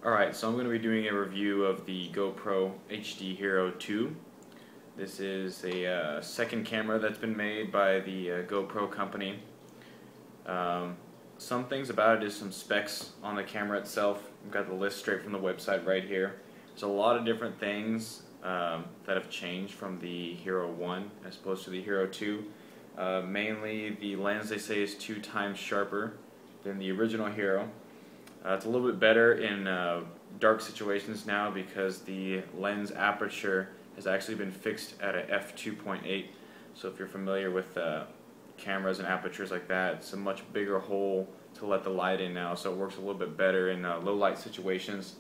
Alright, so I'm going to be doing a review of the GoPro HD Hero2. This is a second camera that's been made by the GoPro company. Some things about it is some specs on the camera itself. I've got the list straight from the website right here. There's a lot of different things that have changed from the Hero 1 as opposed to the Hero 2. Mainly the lens, they say, is 2 times sharper than the original Hero. It's a little bit better in dark situations now because the lens aperture has actually been fixed at a f2.8. So if you're familiar with cameras and apertures like that, it's a much bigger hole to let the light in now, so it works a little bit better in low light situations.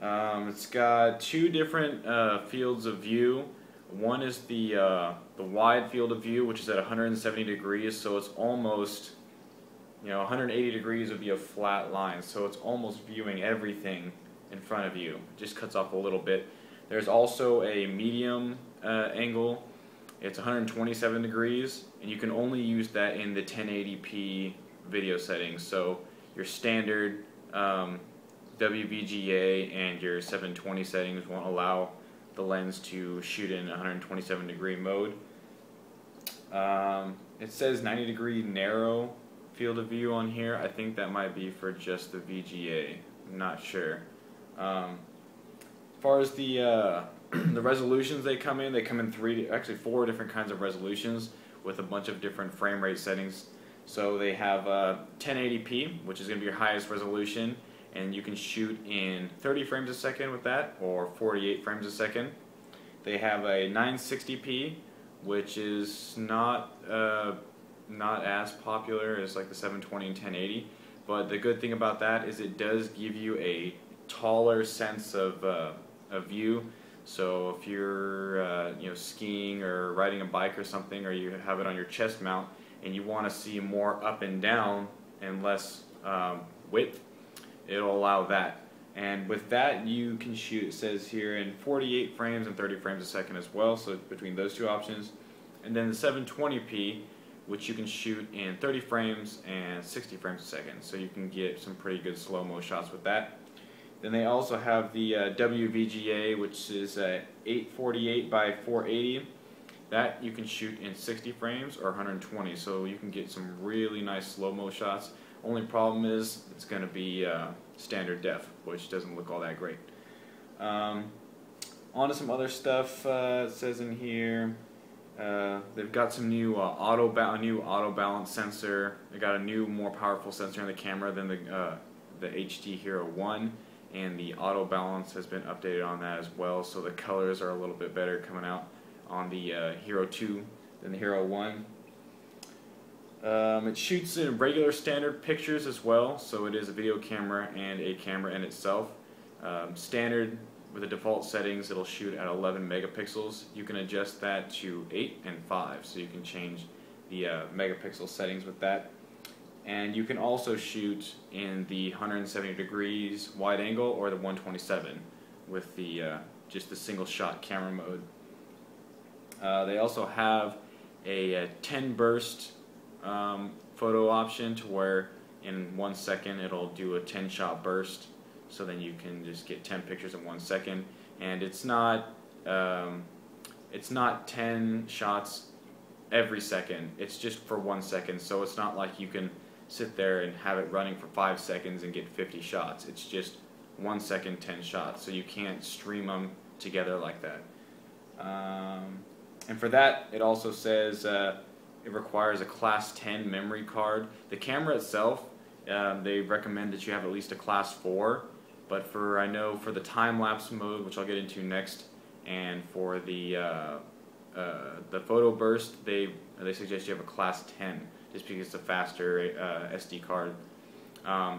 It's got 2 different fields of view. One is the wide field of view, which is at 170 degrees, so it's almost, 180 degrees would be a flat line, so it's almost viewing everything in front of you. It just cuts off a little bit. There's also a medium angle. It's 127 degrees, and you can only use that in the 1080p video settings. So your standard WVGA and your 720 settings won't allow the lens to shoot in 127 degree mode. It says 90 degree narrow field of view on here. I think that might be for just the VGA. I'm not sure. As far as the resolutions they come in 4 different kinds of resolutions with a bunch of different frame rate settings. So they have 1080p, which is going to be your highest resolution, and you can shoot in 30 frames a second with that, or 48 frames a second. They have a 960p, which is not as popular as like the 720 and 1080, but the good thing about that is it does give you a taller sense of view. So if you're skiing or riding a bike or something, or you have it on your chest mount and you want to see more up and down and less width, it'll allow that. And with that you can shoot, it says here, in 48 frames and 30 frames a second as well, so between those 2 options. And then the 720p, which you can shoot in 30 frames and 60 frames a second, so you can get some pretty good slow-mo shots with that. Then they also have the WVGA, which is 848 by 480. That you can shoot in 60 frames or 120, so you can get some really nice slow-mo shots. Only problem is it's going to be standard def, which doesn't look all that great. On to some other stuff. It says in here they've got some new auto balance sensor. They got a new, more powerful sensor in the camera than the HD Hero 1, and the auto balance has been updated on that as well. So the colors are a little bit better coming out on the Hero 2 than the Hero 1. It shoots in regular standard pictures as well, so it is a video camera and a camera in itself. Standard with the default settings, it'll shoot at 11 megapixels. You can adjust that to 8 and 5, so you can change the megapixel settings with that. And you can also shoot in the 170 degrees wide angle or the 127 with the just the single shot camera mode. They also have a 10 burst photo option, to where in 1 second it'll do a 10 shot burst, so then you can just get 10 pictures in 1 second. And it's not 10 shots every second, it's just for 1 second, so it's not like you can sit there and have it running for 5 seconds and get 50 shots. It's just 1 second, 10 shots, so you can't stream them together like that. And for that, it also says it requires a class 10 memory card. The camera itself, they recommend that you have at least a class 4, but I know for the time-lapse mode, which I'll get into next, and for the photo burst, they suggest you have a class 10, just because it's a faster SD card.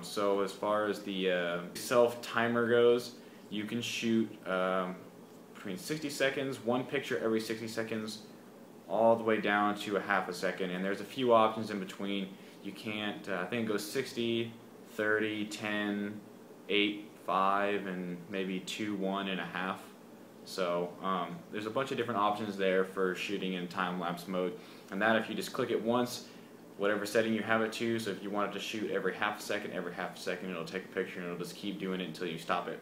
So as far as the self-timer goes, you can shoot between 60 seconds, 1 picture every 60 seconds, all the way down to a half a second, and there's a few options in between. You can't, I think it goes 60, 30, 10, 8, 5, and maybe 2, 1 and a half. So there's a bunch of different options there for shooting in time-lapse mode, and that, if you just click it once, whatever setting you have it to. So if you want it to shoot every half a second, it'll take a picture and it'll just keep doing it until you stop it.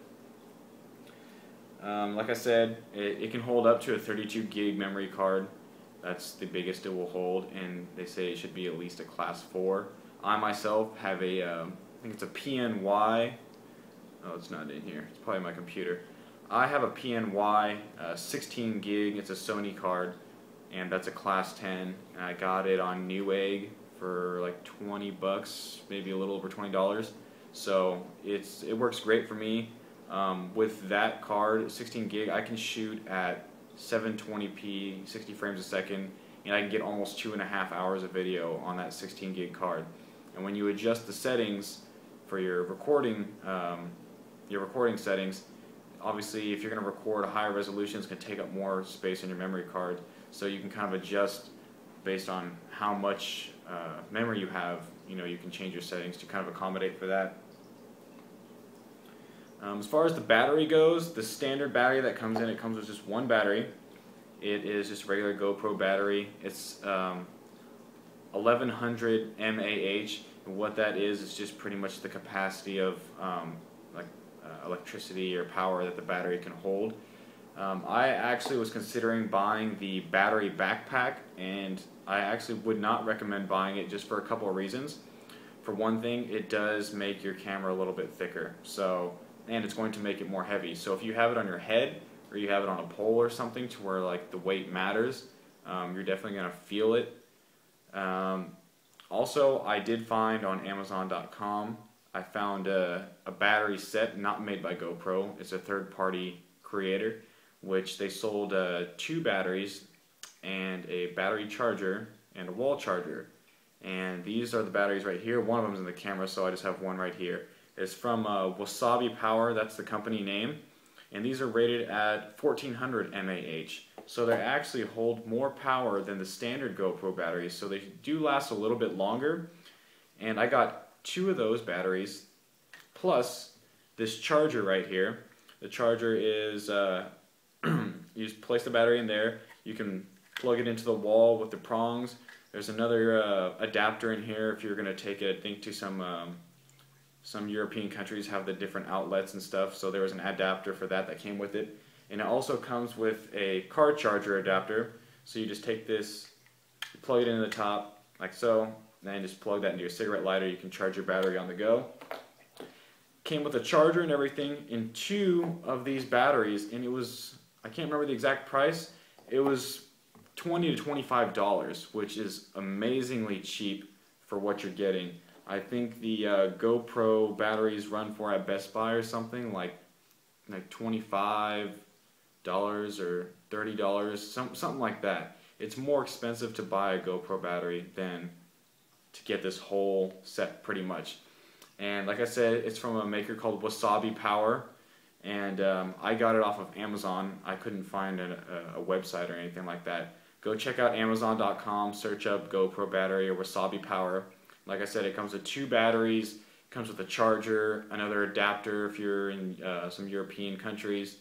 Like I said, it can hold up to a 32 gig memory card. That's the biggest it will hold, and they say it should be at least a class 4. I myself have a, I think it's a PNY, oh it's not in here, it's probably my computer. I have a PNY 16 gig, it's a Sony card, and that's a class 10, and I got it on Newegg for like 20 bucks, maybe a little over $20. So it works great for me. With that card, 16 gig, I can shoot at 720p, 60 frames a second, and I can get almost 2.5 hours of video on that 16 gig card. And when you adjust the settings for your recording settings, obviously if you're going to record a higher resolution, it's going to take up more space on your memory card. So you can kind of adjust based on how much memory you have. You know, you can change your settings to kind of accommodate for that. As far as the battery goes, the standard battery that comes in, it comes with just one battery. It is just a regular GoPro battery. It's 1100 mAh, and what that is just pretty much the capacity of electricity or power that the battery can hold. I actually was considering buying the battery backpack, and I actually would not recommend buying it just for a couple of reasons. For one thing, it does make your camera a little bit thicker, and it's going to make it more heavy. So if you have it on your head or you have it on a pole or something to where like the weight matters, you're definitely going to feel it. Also, I did find on Amazon.com, I found a battery set not made by GoPro. It's a third-party creator, which they sold 2 batteries and a battery charger and a wall charger. And these are the batteries right here. One of them is in the camera, so I just have one right here. It's from Wasabi Power, that's the company name, and these are rated at 1400 mAh. So they actually hold more power than the standard GoPro batteries, so they do last a little bit longer. And I got 2 of those batteries, plus this charger right here. The charger is, you just place the battery in there, you can plug it into the wall with the prongs. There's another adapter in here if you're going to take it, I think, to some European countries have the different outlets and stuff, so there was an adapter for that came with it. And it also comes with a car charger adapter, so you just take this, you plug it into the top, like so, and then just plug that into your cigarette lighter. You can charge your battery on the go. Came with a charger and everything in 2 of these batteries, and it was, I can't remember the exact price, it was $20 to $25, which is amazingly cheap for what you're getting. I think the GoPro batteries run for at Best Buy or something like $25 or $30, something like that. It's more expensive to buy a GoPro battery than to get this whole set pretty much. And like I said, it's from a maker called Wasabi Power, and I got it off of Amazon. I couldn't find a website or anything like that. Go check out Amazon.com, search up GoPro battery or Wasabi Power. Like I said, it comes with 2 batteries, comes with a charger, another adapter if you're in some European countries,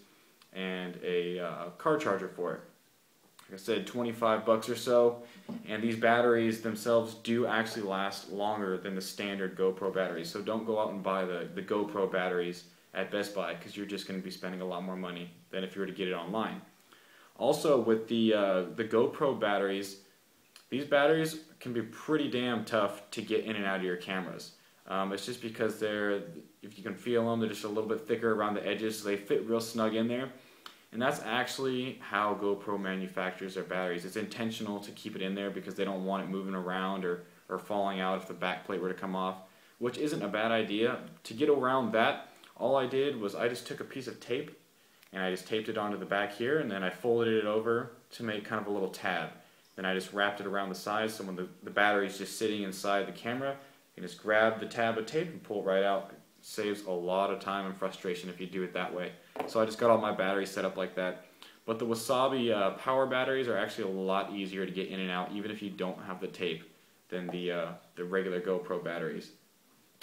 and a car charger for it. Like I said, 25 bucks or so, and these batteries themselves do actually last longer than the standard GoPro batteries. So don't go out and buy the GoPro batteries at Best Buy, because you're just going to be spending a lot more money than if you were to get it online. Also, with the GoPro batteries, these batteries can be pretty damn tough to get in and out of your cameras. It's just because they're, if you can feel them, they're just a little bit thicker around the edges, so they fit real snug in there. And that's actually how GoPro manufactures their batteries. It's intentional to keep it in there because they don't want it moving around or falling out if the back plate were to come off, which isn't a bad idea. To get around that, all I did was I just took a piece of tape and I just taped it onto the back here, and then I folded it over to make kind of a little tab. Then I just wrapped it around the sides, so when the battery's just sitting inside the camera, you can just grab the tab of tape and pull it right out. It saves a lot of time and frustration if you do it that way. So I just got all my batteries set up like that. But the Wasabi power batteries are actually a lot easier to get in and out, even if you don't have the tape, than the regular GoPro batteries.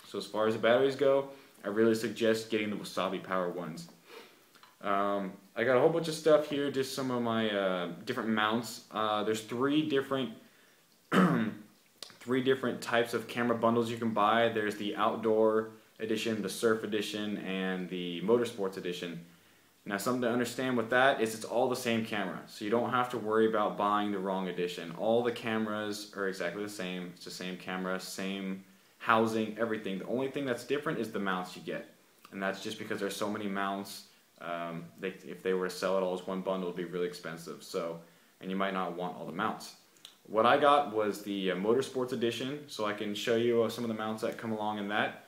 So as far as the batteries go, I really suggest getting the Wasabi power ones. I got a whole bunch of stuff here, just some of my different mounts. There's three different 3 different types of camera bundles you can buy. There's the outdoor edition, the surf edition, and the motorsports edition. Now, something to understand with that is it's all the same camera, so you don't have to worry about buying the wrong edition. All the cameras are exactly the same. It's the same camera, same housing, everything. The only thing that's different is the mounts you get, and that's just because there's so many mounts. If they were to sell it all as one bundle, it would be really expensive. So, and you might not want all the mounts. What I got was the Motorsports Edition, so I can show you some of the mounts that come along in that.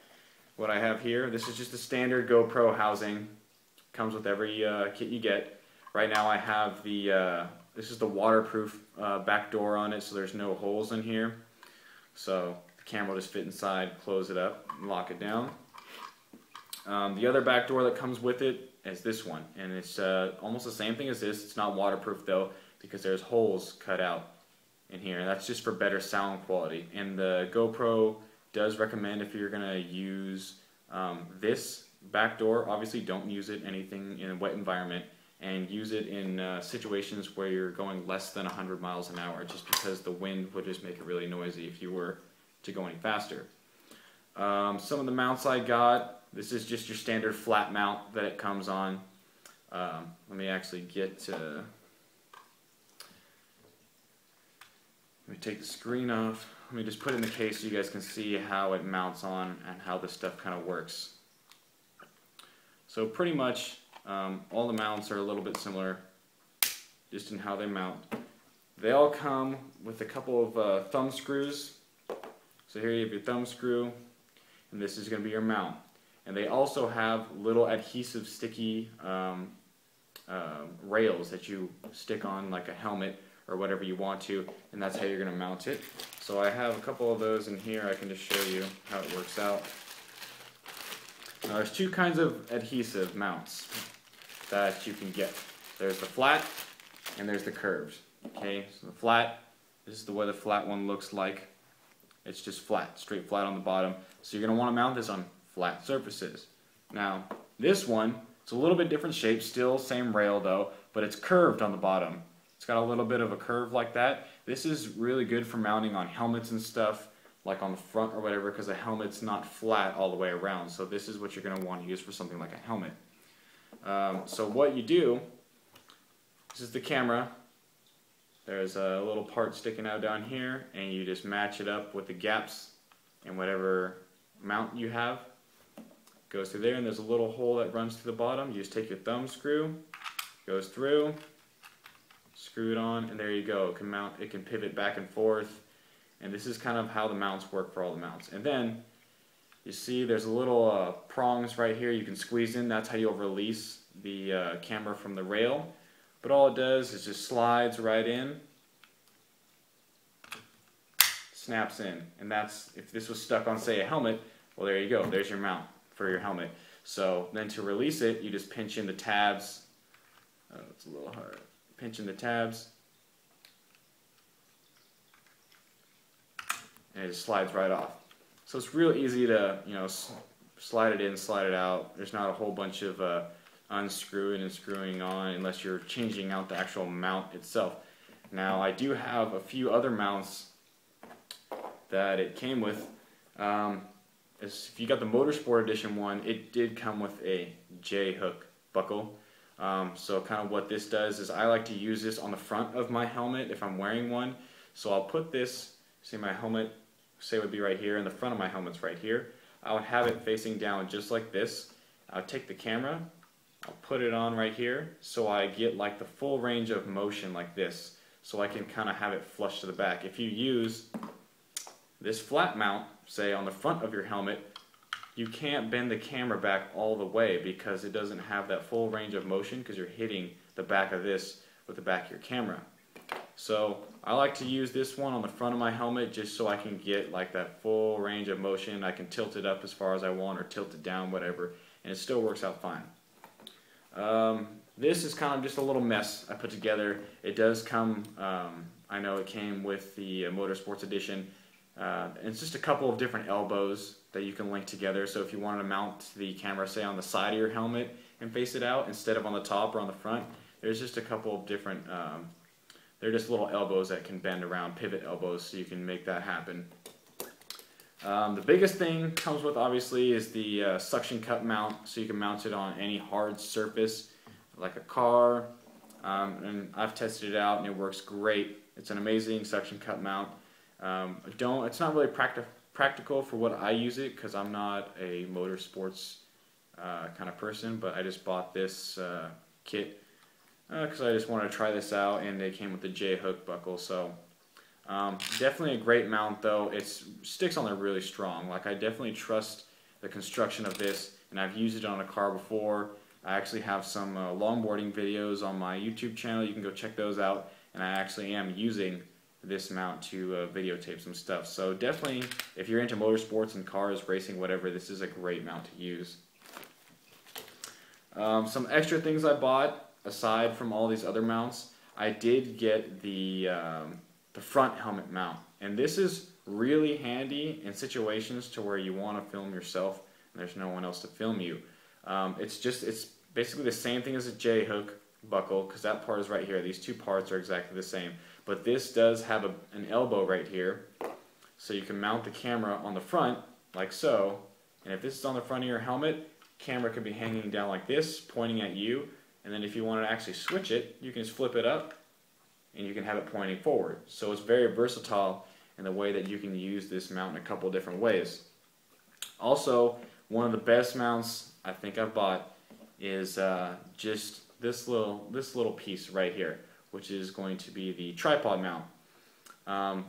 What I have here, this is just a standard GoPro housing. Comes with every kit you get. Right now I have the, this is the waterproof back door on it, so there's no holes in here. So the camera will just fit inside, close it up, and lock it down. The other back door that comes with it is this one, and it's almost the same thing as this. It's not waterproof though, because there's holes cut out in here, and that's just for better sound quality. And the GoPro does recommend, if you're going to use this back door, obviously don't use it anything in a wet environment, and use it in situations where you're going less than 100 miles an hour, just because the wind would just make it really noisy if you were to go any faster. Some of the mounts I got, this is just your standard flat mount that it comes on. Let me actually get let me take the screen off. Let me just put it in the case so you guys can see how it mounts on and how this stuff kind of works. So pretty much all the mounts are a little bit similar just in how they mount. They all come with a couple of thumb screws. So here you have your thumb screw, and this is going to be your mount. And they also have little adhesive sticky rails that you stick on like a helmet or whatever you want to, and that's how you're going to mount it. So I have a couple of those in here. I can just show you how it works out. Now there's 2 kinds of adhesive mounts that you can get. There's the flat and there's the curved. Okay, so the flat, this is the way the flat one looks like. It's just flat, straight flat on the bottom. So you're going to want to mount this on flat surfaces. Now this one, it's a little bit different shape, still same rail though, but it's curved on the bottom. It's got a little bit of a curve like that. This is really good for mounting on helmets and stuff, like on the front or whatever, because the helmet's not flat all the way around. So this is what you're going to want to use for something like a helmet. So what you do, this is the camera. There's a little part sticking out down here, and you just match it up with the gaps and whatever mount you have. Goes through there, and there's a little hole that runs to the bottom. You just take your thumb screw, goes through, screw it on, and there you go. It can mount, it can pivot back and forth, and this is kind of how the mounts work for all the mounts. And then you see there's a little prongs right here you can squeeze in. That's how you'll release the camera from the rail. But all it does is just slides right in, snaps in, and that's, if this was stuck on, say, a helmet, well, there you go. There's your mount for your helmet. So then to release it, you just pinch in the tabs. It's a little hard. Pinch in the tabs, and it just slides right off. So it's real easy to, you know, slide it in, slide it out. There's not a whole bunch of unscrewing and screwing on unless you're changing out the actual mount itself. Now I do have a few other mounts that it came with. If you got the Motorsport Edition one, it did come with a J-hook buckle. So kind of what this does is I like to use this on the front of my helmet if I'm wearing one. So I'll put this, see my helmet, say would be right here, and the front of my helmet's right here. I would have it facing down just like this. I'll take the camera, I'll put it on right here, so I get like the full range of motion like this, so I can kind of have it flush to the back. If you use this flat mount, say on the front of your helmet, you can't bend the camera back all the way because it doesn't have that full range of motion because you're hitting the back of this with the back of your camera. So I like to use this one on the front of my helmet just so I can get like that full range of motion. I can tilt it up as far as I want or tilt it down, whatever, and it still works out fine. This is kind of just a little mess I put together. It does come, I know it came with the Motorsports Edition. It's just a couple of different elbows that you can link together. So if you wanted to mount the camera, say, on the side of your helmet and face it out instead of on the top or on the front, there's just a couple of different, they're just little elbows that can bend around, pivot elbows, so you can make that happen. The biggest thing comes with obviously is the suction cup mount, so you can mount it on any hard surface like a car, and I've tested it out and it works great. It's an amazing suction cup mount. It's not really practical for what I use it, because I'm not a motorsports kind of person, but I just bought this kit because I just wanted to try this out, and they came with the J-hook buckle. So definitely a great mount, though. It sticks on there really strong. Like, I definitely trust the construction of this, and I've used it on a car before. I actually have some longboarding videos on my YouTube channel. You can go check those out, and I actually am using this mount to videotape some stuff. So definitely, if you're into motorsports and cars, racing, whatever, this is a great mount to use. Some extra things I bought, aside from all these other mounts, I did get the front helmet mount. And this is really handy in situations to where you want to film yourself and there's no one else to film you. It's basically the same thing as a J-hook buckle, because that part is right here. These two parts are exactly the same. But this does have an elbow right here, so you can mount the camera on the front, like so. And if this is on the front of your helmet, camera could be hanging down like this, pointing at you. And then if you want to actually switch it, you can just flip it up, and you can have it pointing forward. So it's very versatile in the way that you can use this mount in a couple different ways. Also, one of the best mounts I think I've bought is just this little piece right here, which is going to be the tripod mount.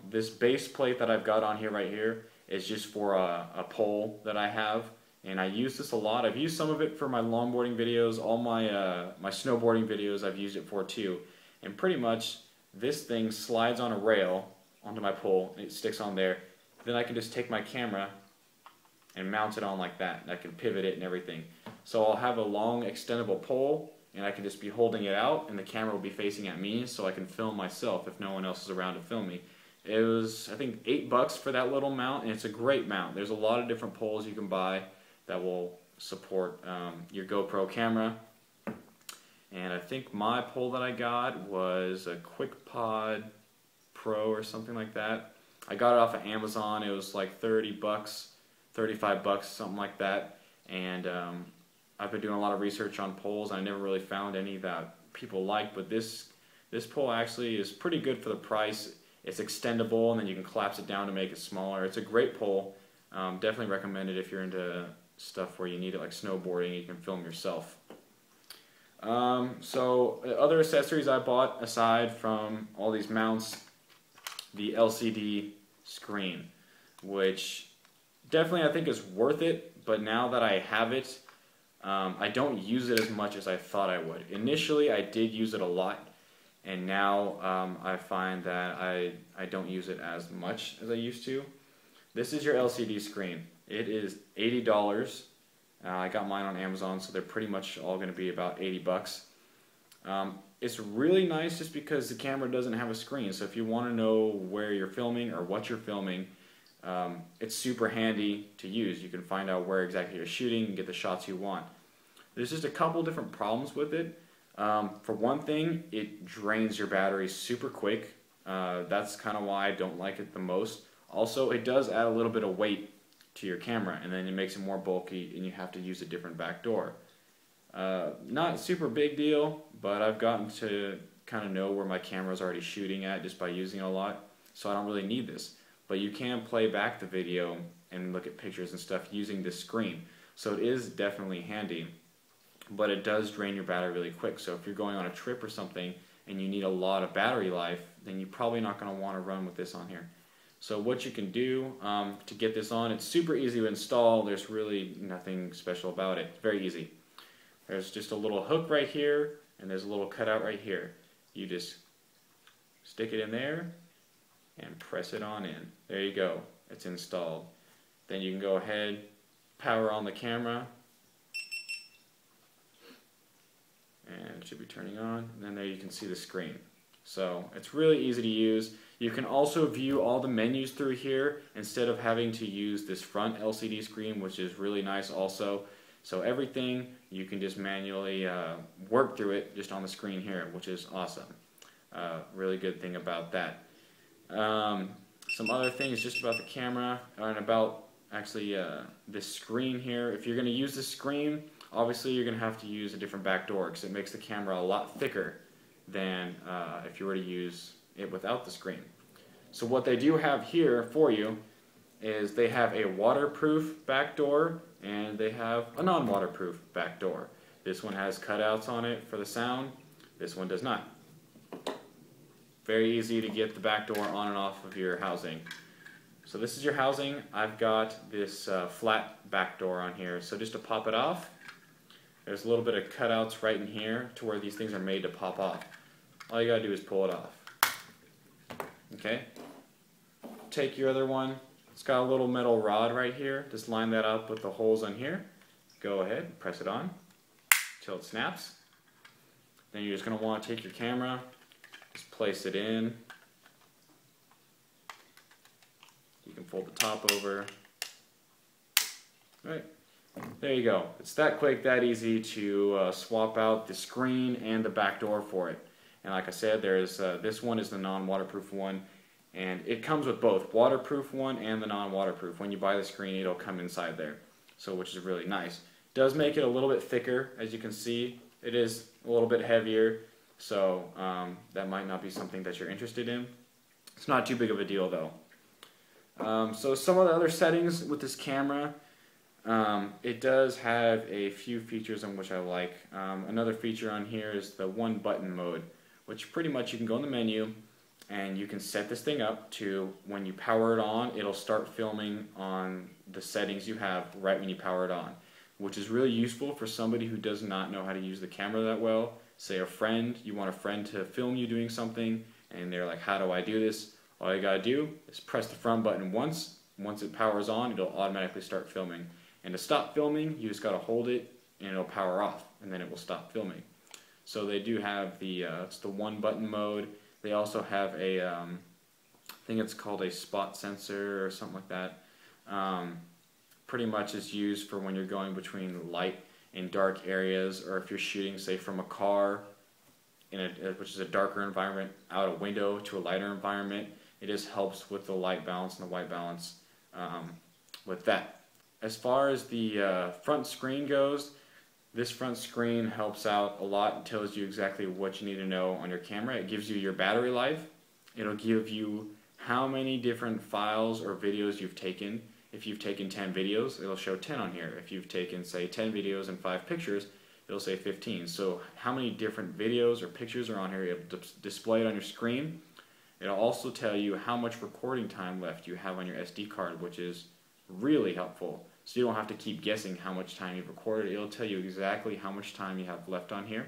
This base plate that I've got on here right here is just for a pole that I have, and I use this a lot. I've used some of it for my longboarding videos, all my my snowboarding videos I've used it for too. And pretty much this thing slides on a rail onto my pole, and it sticks on there. Then I can just take my camera and mount it on like that, and I can pivot it and everything. So I'll have a long extendable pole, and I can just be holding it out, and the camera will be facing at me, so I can film myself if no one else is around to film me. It was, I think, $8 for that little mount, and it's a great mount. There's a lot of different poles you can buy that will support your GoPro camera. And I think my pole that I got was a QuickPod Pro or something like that. I got it off of Amazon. It was like $30, $35, something like that. And I've been doing a lot of research on poles. I never really found any that people like, but this pole actually is pretty good for the price. It's extendable, and then you can collapse it down to make it smaller. It's a great pole. Definitely recommend it if you're into stuff where you need it, like snowboarding. You can film yourself. So other accessories I bought aside from all these mounts, the LCD screen, which definitely I think is worth it, but now that I have it, I don't use it as much as I thought I would. Initially I did use it a lot, and now I find that I don't use it as much as I used to. This is your LCD screen. It is $80. I got mine on Amazon, so they're pretty much all going to be about $80. It's really nice just because the camera doesn't have a screen, so if you want to know where you're filming or what you're filming, it's super handy to use. You can find out where exactly you're shooting and get the shots you want. There's just a couple different problems with it. For one thing, it drains your battery super quick. That's kind of why I don't like it the most. Also, it does add a little bit of weight to your camera, and then it makes it more bulky, and you have to use a different back door. Not a super big deal, but I've gotten to kind of know where my camera is already shooting at just by using it a lot, so I don't really need this. But you can play back the video and look at pictures and stuff using this screen, so it is definitely handy, but it does drain your battery really quick. So if you're going on a trip or something and you need a lot of battery life, then you're probably not going to want to run with this on here. So what you can do to get this on, it's super easy to install. There's really nothing special about it. It's very easy. There's just a little hook right here, and there's a little cutout right here. You just stick it in there and press it on in. There you go. It's installed. Then you can go ahead, power on the camera, and it should be turning on. And then there you can see the screen. So it's really easy to use. You can also view all the menus through here instead of having to use this front LCD screen, which is really nice also. So everything, you can just manually work through it just on the screen here, which is awesome. Really good thing about that. Some other things just about the camera and about actually this screen here. If you're going to use this screen, obviously you're going to have to use a different back door because it makes the camera a lot thicker than if you were to use it without the screen. So what they do have here for you is they have a waterproof back door and they have a non-waterproof back door. This one has cutouts on it for the sound. This one does not. Very easy to get the back door on and off of your housing. So this is your housing. I've got this flat back door on here. So just to pop it off, there's a little bit of cutouts right in here to where these things are made to pop off. All you gotta do is pull it off. Okay? Take your other one. It's got a little metal rod right here. Just line that up with the holes on here. Go ahead, press it on till it snaps. Then you're just going to want to take your camera, just place it in. You can fold the top over. Right. There you go. It's that quick, that easy to swap out the screen and the back door for it. And like I said, there's this one is the non-waterproof one. And it comes with both, waterproof one and the non-waterproof. When you buy the screen, it'll come inside there, so which is really nice. Does make it a little bit thicker, as you can see. It is a little bit heavier, so that might not be something that you're interested in. It's not too big of a deal, though. So some of the other settings with this camera, it does have a few features in which I like. Another feature on here is the one button mode, which pretty much you can go in the menu, and you can set this thing up to when you power it on, it'll start filming on the settings you have right when you power it on, which is really useful for somebody who does not know how to use the camera that well. Say a friend, you want a friend to film you doing something, and they're like, how do I do this? All you gotta do is press the front button once. Once it powers on, it'll automatically start filming. And to stop filming, you just gotta hold it, and it'll power off, and then it will stop filming. So they do have the, it's the one button mode. They also have a, I think it's called a spot sensor or something like that. Pretty much is used for when you're going between light and dark areas, or if you're shooting, say, from a car, which is a darker environment, out a window to a lighter environment. It just helps with the light balance and the white balance with that. As far as the front screen goes, this front screen helps out a lot and tells you exactly what you need to know on your camera. It gives you your battery life. It'll give you how many different files or videos you've taken. If you've taken 10 videos, it'll show 10 on here. If you've taken, say, 10 videos and 5 pictures, it'll say 15. So how many different videos or pictures are on here, it'll display it on your screen. It'll also tell you how much recording time left you have on your SD card, which is really helpful. So you don't have to keep guessing how much time you've recorded. It'll tell you exactly how much time you have left on here.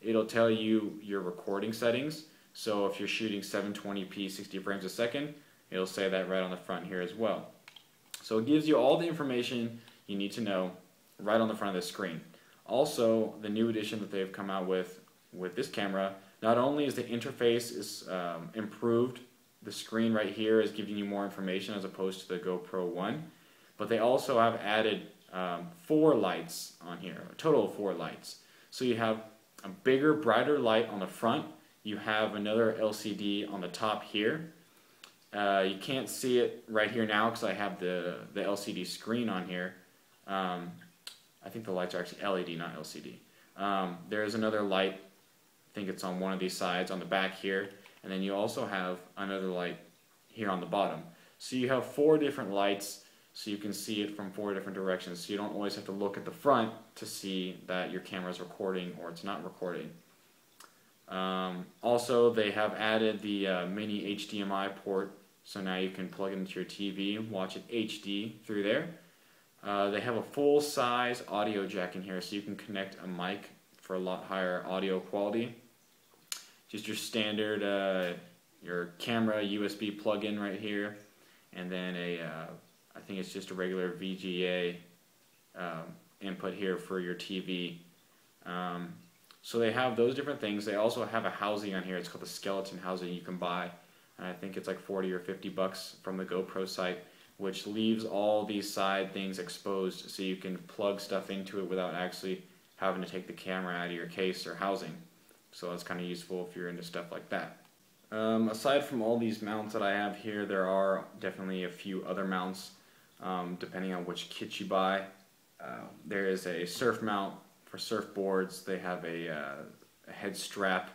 It'll tell you your recording settings. So if you're shooting 720p 60 frames a second, it'll say that right on the front here as well. So it gives you all the information you need to know right on the front of the screen. Also, the new addition that they've come out with this camera, not only is the interface is improved, the screen right here is giving you more information as opposed to the GoPro 1, but they also have added 4 lights on here, a total of 4 lights. So you have a bigger, brighter light on the front. You have another LCD on the top here. You can't see it right here now because I have the LCD screen on here. I think the lights are actually LED, not LCD. There is another light, I think it's on one of these sides on the back here, and then you also have another light here on the bottom. So you have 4 different lights, so you can see it from 4 different directions. So you don't always have to look at the front to see that your camera is recording or it's not recording. Also, they have added the mini HDMI port, so now you can plug it into your TV and watch it HD through there. They have a full-size audio jack in here, so you can connect a mic for a lot higher audio quality. Just your standard, your camera USB plug-in right here, and then I think it's just a regular VGA input here for your TV. So they have those different things. They also have a housing on here. It's called the skeleton housing you can buy. And I think it's like 40 or 50 bucks from the GoPro site, which leaves all these side things exposed so you can plug stuff into it without actually having to take the camera out of your case or housing. So that's kind of useful if you're into stuff like that. Aside from all these mounts that I have here, there are definitely a few other mounts. depending on which kit you buy. There is a surf mount for surfboards. They have a head strap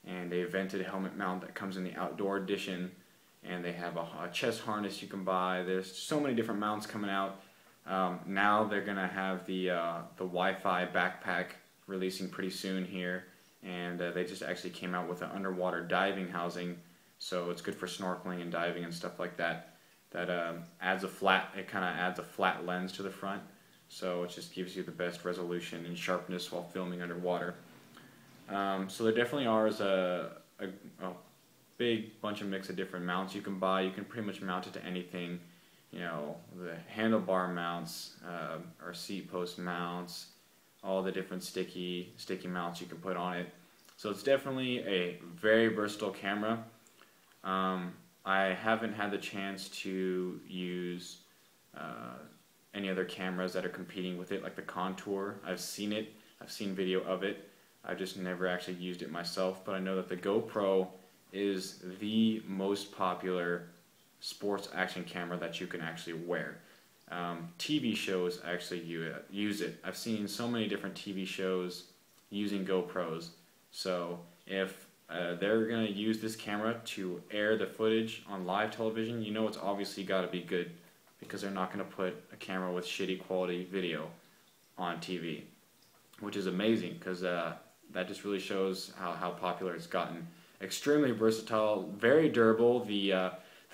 and a vented helmet mount that comes in the outdoor edition, and they have a chest harness you can buy. There's so many different mounts coming out. Now they're gonna have the Wi-Fi backpack releasing pretty soon here, and they just actually came out with an underwater diving housing, so it's good for snorkeling and diving and stuff like that. That adds a flat lens to the front, so it just gives you the best resolution and sharpness while filming underwater. So there definitely are a big bunch of mix of different mounts you can buy. You can pretty much mount it to anything, you know, the handlebar mounts, or seat post mounts, all the different sticky mounts you can put on it. So it's definitely a very versatile camera. I haven't had the chance to use any other cameras that are competing with it, like the Contour. I've seen it, I've seen video of it. I've just never actually used it myself, but I know that the GoPro is the most popular sports action camera that you can actually wear. TV shows actually use it. I've seen so many different TV shows using GoPros. So if they're going to use this camera to air the footage on live television, you know it's obviously got to be good, because they're not going to put a camera with shitty quality video on TV, which is amazing, because that just really shows how popular it's gotten. Extremely versatile, very durable. The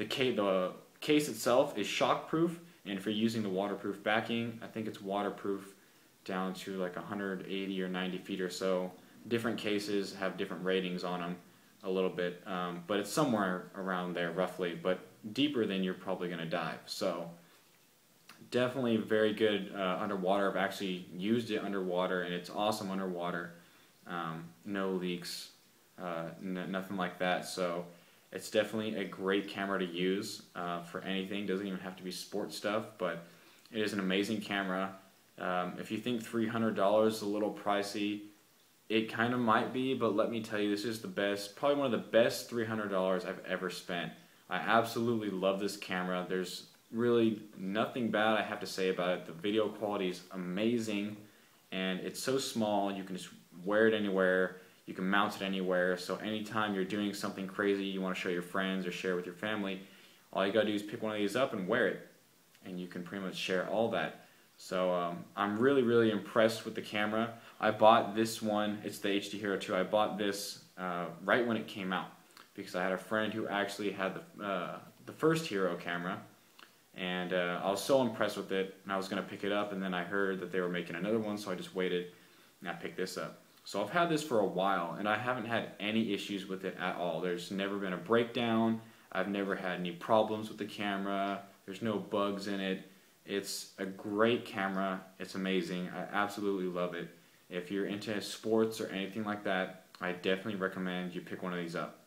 case itself is shockproof, and if you're using the waterproof backing, I think it's waterproof down to like 180 or 90 feet or so. Different cases have different ratings on them a little bit, but it's somewhere around there roughly, but deeper than you're probably going to dive. So definitely very good underwater. I've actually used it underwater, and it's awesome underwater. No leaks, nothing like that. So it's definitely a great camera to use for anything. Doesn't even have to be sports stuff, but it is an amazing camera. If you think $300 is a little pricey, it kind of might be, but let me tell you, this is the best, probably one of the best $300 I've ever spent. I absolutely love this camera. There's really nothing bad I have to say about it. The video quality is amazing, and it's so small, you can just wear it anywhere. You can mount it anywhere, so anytime you're doing something crazy, you want to show your friends or share with your family, all you gotta do is pick one of these up and wear it, and you can pretty much share all that. So I'm really impressed with the camera. I bought this one, it's the HD Hero2. I bought this right when it came out, because I had a friend who actually had the first Hero camera, and I was so impressed with it, and I was going to pick it up, and then I heard that they were making another one, so I just waited, and I picked this up. So I've had this for a while, and I haven't had any issues with it at all. There's never been a breakdown. I've never had any problems with the camera. There's no bugs in it. It's a great camera. It's amazing. I absolutely love it. If you're into sports or anything like that, I definitely recommend you pick one of these up.